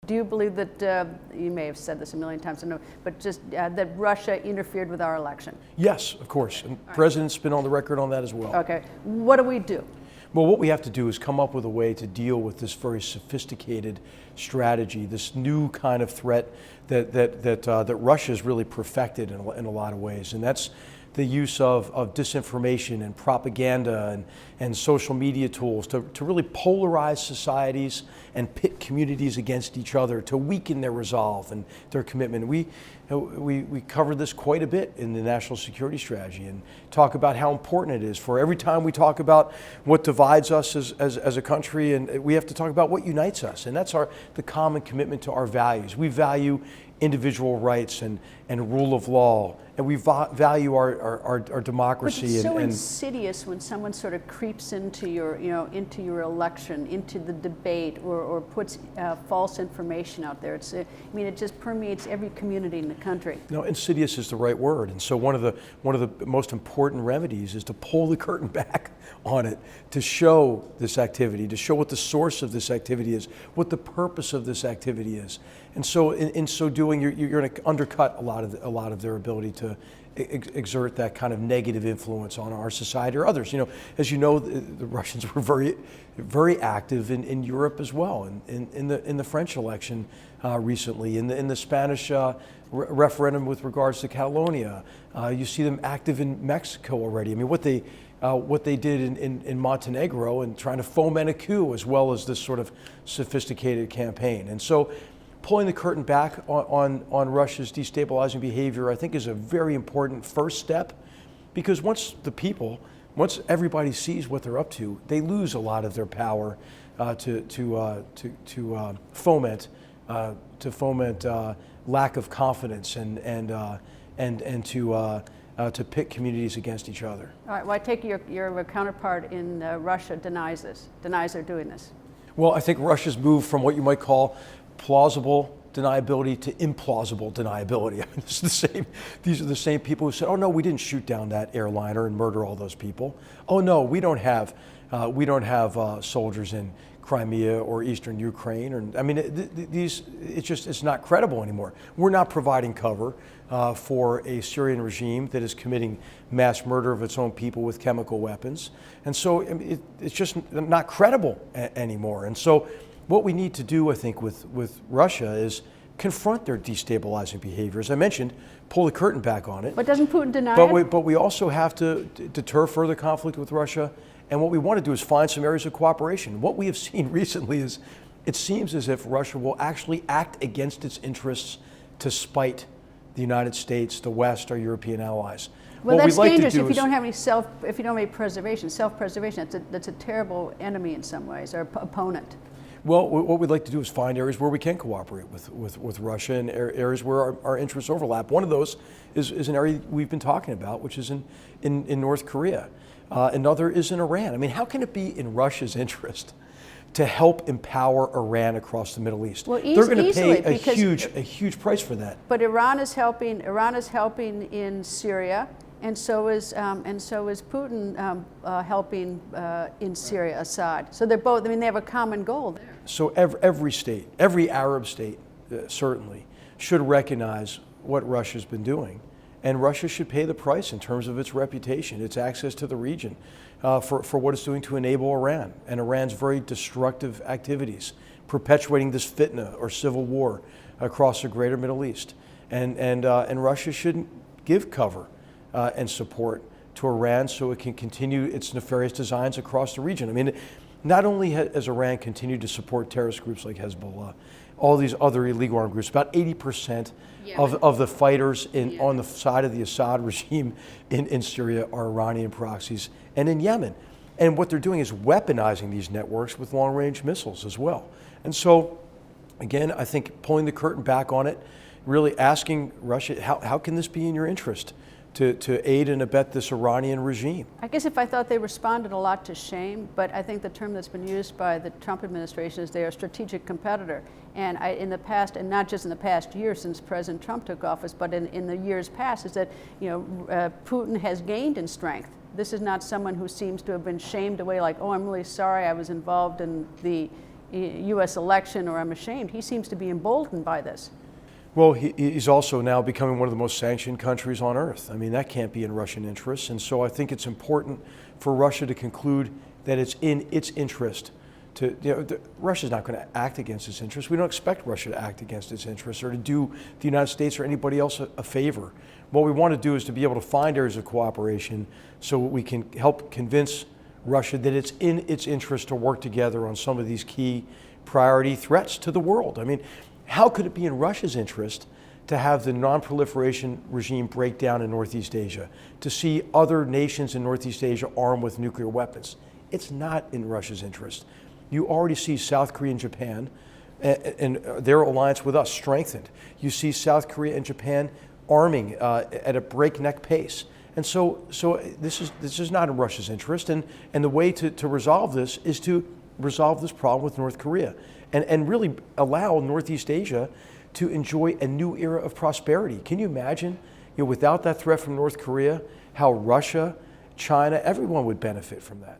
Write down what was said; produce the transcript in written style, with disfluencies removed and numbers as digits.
Do you believe that, you may have said this a million times, I know, but just that Russia interfered with our election? Yes, of course. And the president's been on the record on that as well. Okay. What do we do? Well, what we have to do is come up with a way to deal with this very sophisticated strategy, this new kind of threat that Russia's really perfected in a lot of ways, and that's the use of disinformation and propaganda and social media tools to really polarize societies and pit communities against each other, to weaken their resolve and their commitment. We covered this quite a bit in the national security strategy and talk about how important it is for every time we talk about what divides us as a country, and we have to talk about what unites us, and that's the common commitment to our values. We value individual rights and rule of law, and we value our democracy. But it's so insidious when someone sort of creeps into your, into your election, into the debate, or puts false information out there. It's, I mean, it just permeates every community in the country. No, insidious is the right word, and so one of the most important remedies is to pull the curtain back on it, to show this activity, to show what the source of this activity is, what the purpose of this activity is, and so in so doing, you're going to undercut a lot of their ability to exert that kind of negative influence on our society or others. As you know, the Russians were very active in Europe as well, in the French election recently, in the Spanish referendum with regards to Catalonia. You see them active in Mexico already. I mean, what they did in Montenegro and trying to foment a coup, as well as this sort of sophisticated campaign. And so pulling the curtain back on Russia's destabilizing behavior, I think, is a very important first step, because once everybody sees what they're up to, they lose a lot of their power to foment lack of confidence and to pit communities against each other. All right. Well, I take your counterpart in Russia denies they're doing this. Well, I think Russia's moved from what you might call plausible deniability to implausible deniability. I mean, these are the same people who said, "Oh no, we didn't shoot down that airliner and murder all those people. Oh no, we don't have soldiers in Crimea or eastern Ukraine." Or, I mean, it's not credible anymore. We're not providing cover for a Syrian regime that is committing mass murder of its own people with chemical weapons, and so it's just not credible anymore. And so what we need to do, I think, with Russia is confront their destabilizing behavior. As I mentioned, pull the curtain back on it. But doesn't Putin deny it? But we also have to deter further conflict with Russia. And what we want to do is find some areas of cooperation. What we have seen recently is it seems as if Russia will actually act against its interests to spite the United States, the West, our European allies. Well, that's dangerous if you don't have any self-preservation. Self-preservation, that's a terrible enemy in some ways, or opponent. Well, what we'd like to do is find areas where we can cooperate with Russia, and areas where our interests overlap. One of those is an area we've been talking about, which is in North Korea. Another is in Iran. I mean, how can it be in Russia's interest to help empower Iran across the Middle East? Well, they're going to pay a huge price for that. But Iran is helping in Syria. And so is Putin helping in Syria, Assad. So they're both, I mean, they have a common goal there. So every state, every Arab state certainly should recognize what Russia's been doing. And Russia should pay the price in terms of its reputation, its access to the region, for what it's doing to enable Iran and Iran's very destructive activities, perpetuating this fitna or civil war across the greater Middle East. And Russia shouldn't give cover and support to Iran so it can continue its nefarious designs across the region. I mean, not only has Iran continued to support terrorist groups like Hezbollah, all these other illegal armed groups, about 80% of the fighters on the side of the Assad regime in Syria are Iranian proxies, and in Yemen. And what they're doing is weaponizing these networks with long-range missiles as well. And so, again, I think pulling the curtain back on it, really asking Russia, how can this be in your interest? To aid and abet this Iranian regime. I guess if I thought they responded a lot to shame, but I think the term that's been used by the Trump administration is they're a strategic competitor. And in the past, and not just in the past year since President Trump took office, but in the years past, is that Putin has gained in strength. This is not someone who seems to have been shamed away, like, oh, I'm really sorry I was involved in the U.S. election or I'm ashamed. He seems to be emboldened by this. Well, he's also now becoming one of the most sanctioned countries on earth. I mean, that can't be in Russian interests. And so I think it's important for Russia to conclude that it's in its interest to, Russia's not going to act against its interests. We don't expect Russia to act against its interests or to do the United States or anybody else a favor. What we want to do is to be able to find areas of cooperation so we can help convince Russia that it's in its interest to work together on some of these key priority threats to the world. I mean, how could it be in Russia's interest to have the non-proliferation regime break down in Northeast Asia, to see other nations in Northeast Asia armed with nuclear weapons? It's not in Russia's interest. You already see South Korea and Japan and their alliance with us strengthened. You see South Korea and Japan arming at a breakneck pace. And so this is not in Russia's interest. And the way to resolve this is to resolve this problem with North Korea and really allow Northeast Asia to enjoy a new era of prosperity. Can you imagine, without that threat from North Korea, how Russia, China, everyone would benefit from that?